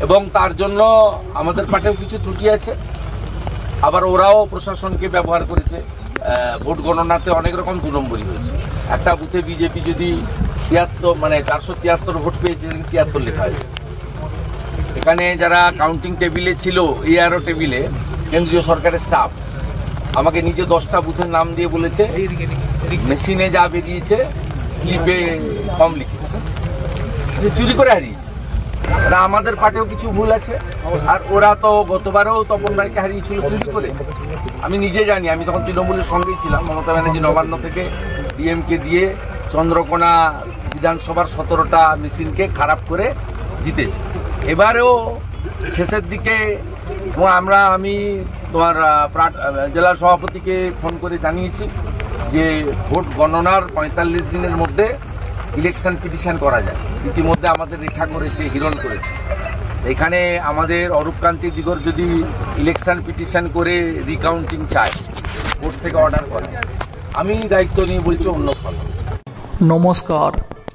এবং তার জন্য আমাদের পার্টিও কিছু ত্রুটি আছে। আবার ওরাও প্রশাসনকে ব্যবহার করেছে। ভোট গণনাতে অনেক রকম 2 নম্বরই হয়েছে। একটা বুথে বিজেপি যদি 473 ভোট পেয়েছে, 73 লেখা হয়েছে। এখানে যারা কাউন্টিং টেবিলে ছিল, এআরও টেবিলে, কেন্দ্রীয় সরকারের স্টাফ আমাকে নিজে 10টা বুথের নাম দিয়ে বলেছে মেশিনে যা বেরিয়েছে স্লিপে কম লিখেছে, চুরি করে হারিয়েছে। আমাদের পার্টিও কিছু ভুল আছে। আর ওরা তো গতবারেও তপন রায়কে হারিয়েছিল চুরি করে। আমি নিজে জানি, আমি তখন তৃণমূলের সঙ্গেই ছিলাম। মমতা ব্যানার্জি নবান্ন থেকে ডিএমকে দিয়ে চন্দ্রকোনা বিধানসভার 17টা মেশিনকে খারাপ করে জিতেছে। এবারেও শেষের দিকে আমি তোমার জেলা সভাপতিকে ফোন করে জানিয়েছি যে ভোট গণনার 45 দিনের মধ্যে ইলেকশন পিটিশন করা যায়। ইতিমধ্যে আমাদের রেখা করেছে, হিরণ করেছে। এখানে আমাদের অরূপকান্তি দিগর যদি ইলেকশন পিটিশন করে রিকাউন্টিং চায়, কোর্ট থেকে অর্ডার করে, আমি দায়িত্ব নিয়ে বলছি অন্য ফল। নমস্কার।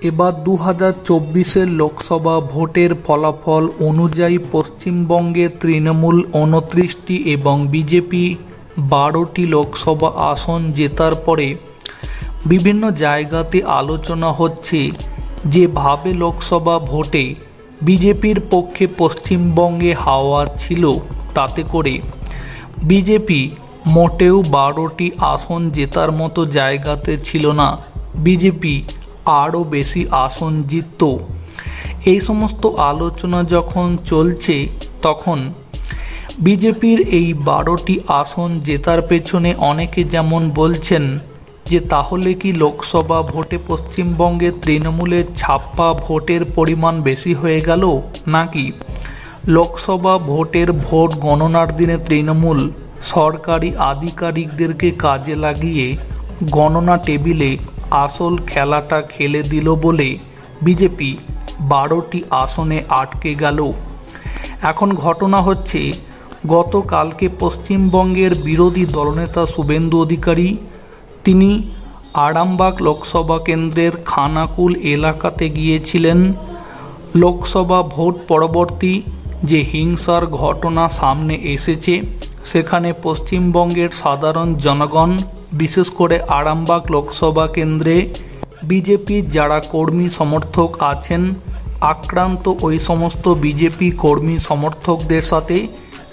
এবার 2024-এর লোকসভা ভোটের ফলাফল অনুযায়ী পশ্চিমবঙ্গে তৃণমূল 29টি এবং বিজেপি 12টি লোকসভা আসন জেতার পরে বিভিন্ন জায়গাতে আলোচনা হচ্ছে যেভাবে লোকসভা ভোটে বিজেপির পক্ষে পশ্চিমবঙ্গে হাওয়া ছিল, তাতে করে বিজেপি মোটেও 12টি আসন জেতার মতো জায়গাতে ছিল না। বিজেপি আরও বেশি আসন জিতত। এই সমস্ত আলোচনা যখন চলছে, তখন বিজেপির এই 12টি আসন জেতার পেছনে অনেকে যেমন বলছেন যে তাহলে কি লোকসভা ভোটে পশ্চিমবঙ্গে তৃণমূলের ছাপ্পা ভোটের পরিমাণ বেশি হয়ে গেল, নাকি লোকসভা ভোটের ভোট গণনার দিনে তৃণমূল সরকারি আধিকারিকদেরকে কাজে লাগিয়ে গণনা টেবিলে আসল খেলাটা খেলে দিল বলে বিজেপি 12টি আসনে আটকে গেল। এখন ঘটনা হচ্ছে, গতকালকে পশ্চিমবঙ্গের বিরোধী দলনেতা শুভেন্দু অধিকারী তিনি আরামবাগ লোকসভা কেন্দ্রের খানাকুল এলাকাতে গিয়েছিলেন। লোকসভা ভোট পরবর্তী যে হিংসার ঘটনা সামনে এসেছে, সেখানে পশ্চিমবঙ্গের সাধারণ জনগণ, বিশেষ করে আরামবাগ লোকসভা কেন্দ্রে বিজেপির যারা কর্মী সমর্থক আছেন, আক্রান্ত ওই সমস্ত বিজেপি কর্মী সমর্থকদের সাথে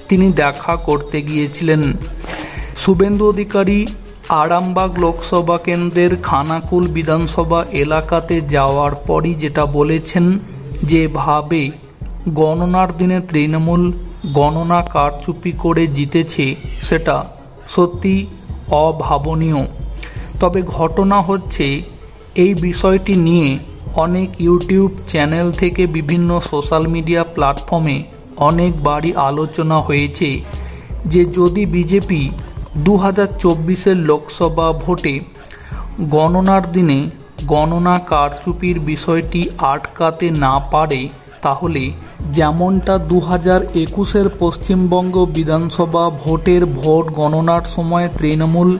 তিনি দেখা করতে গিয়েছিলেন। শুভেন্দু অধিকারী আরামবাগ লোকসভা কেন্দ্রের খানাকুল বিধানসভা এলাকাতে যাওয়ার পরই যেটা বলেছেন, যেভাবে গণনার দিনে তৃণমূল গণনা কারচুপি করে জিতেছে, সেটা সত্যি অভাবনীয়। তবে ঘটনা হচ্ছে, এই বিষয়টি নিয়ে অনেক ইউটিউব চ্যানেল থেকে বিভিন্ন সোশ্যাল মিডিয়া প্ল্যাটফর্মে অনেকবারই আলোচনা হয়েছে যে যদি বিজেপি 2024-এর লোকসভা ভোটে গণনার দিনে গণনা কারচুপির বিষয়টি আটকাতে না পারে, তাহলে যেমনটা 2021-এর পশ্চিমবঙ্গ বিধানসভা ভোটের ভোট গণনার সময় তৃণমূল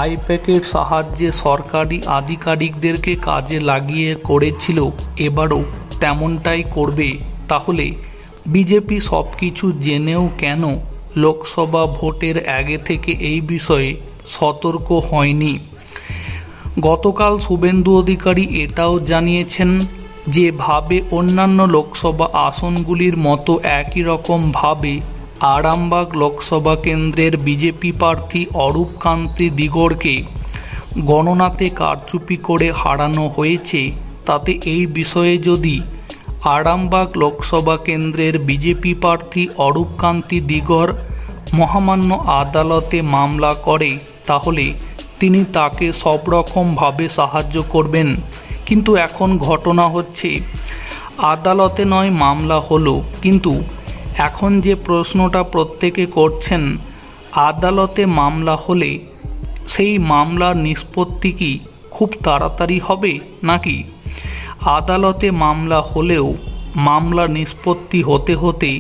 আইপ্যাকের সাহায্যে সরকারি আধিকারিকদেরকে কাজে লাগিয়ে করেছিল, এবারও তেমনটাই করবে। তাহলে বিজেপি সব কিছু জেনেও কেন লোকসভা ভোটের আগে থেকে এই বিষয়ে সতর্ক হয়নি? গতকাল শুভেন্দু অধিকারী এটাও জানিয়েছেন, যেভাবে অন্যান্য লোকসভা আসনগুলির মতো একই রকমভাবে আরামবাগ লোকসভা কেন্দ্রের বিজেপি প্রার্থী অরূপকান্তি দিগরকে গণনাতে কারচুপি করে হারানো হয়েছে, তাতে এই বিষয়ে যদি আরামবাগ লোকসভা কেন্দ্রের বিজেপি প্রার্থী অরূপকান্তি দিগর মহামান্য আদালতে মামলা করে, তাহলে তিনি তাকে সব রকমভাবে সাহায্য করবেন। কিন্তু এখন ঘটনা হচ্ছে, আদালতে নয় মামলা হলো, কিন্তু এখন যে প্রশ্নটা প্রত্যেকে করছেন, আদালতে মামলা হলে সেই মামলার নিষ্পত্তি কি খুব তাড়াতাড়ি হবে, নাকি আদালতে মামলা হলেও মামলা নিষ্পত্তি হতে হতে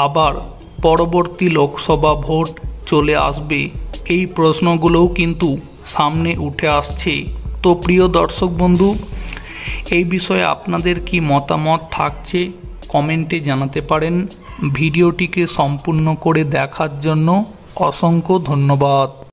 আবার পরবর্তী লোকসভা ভোট চলে আসবে? এই প্রশ্নগুলোও কিন্তু সামনে উঠে আসছে। তো প্রিয় দর্শক বন্ধু, এই বিষয়ে আপনাদের কি মতামত থাকছে কমেন্টে জানাতে পারেন। ভিডিওটিকে সম্পূর্ণ করে দেখার জন্য অসংখ্য ধন্যবাদ।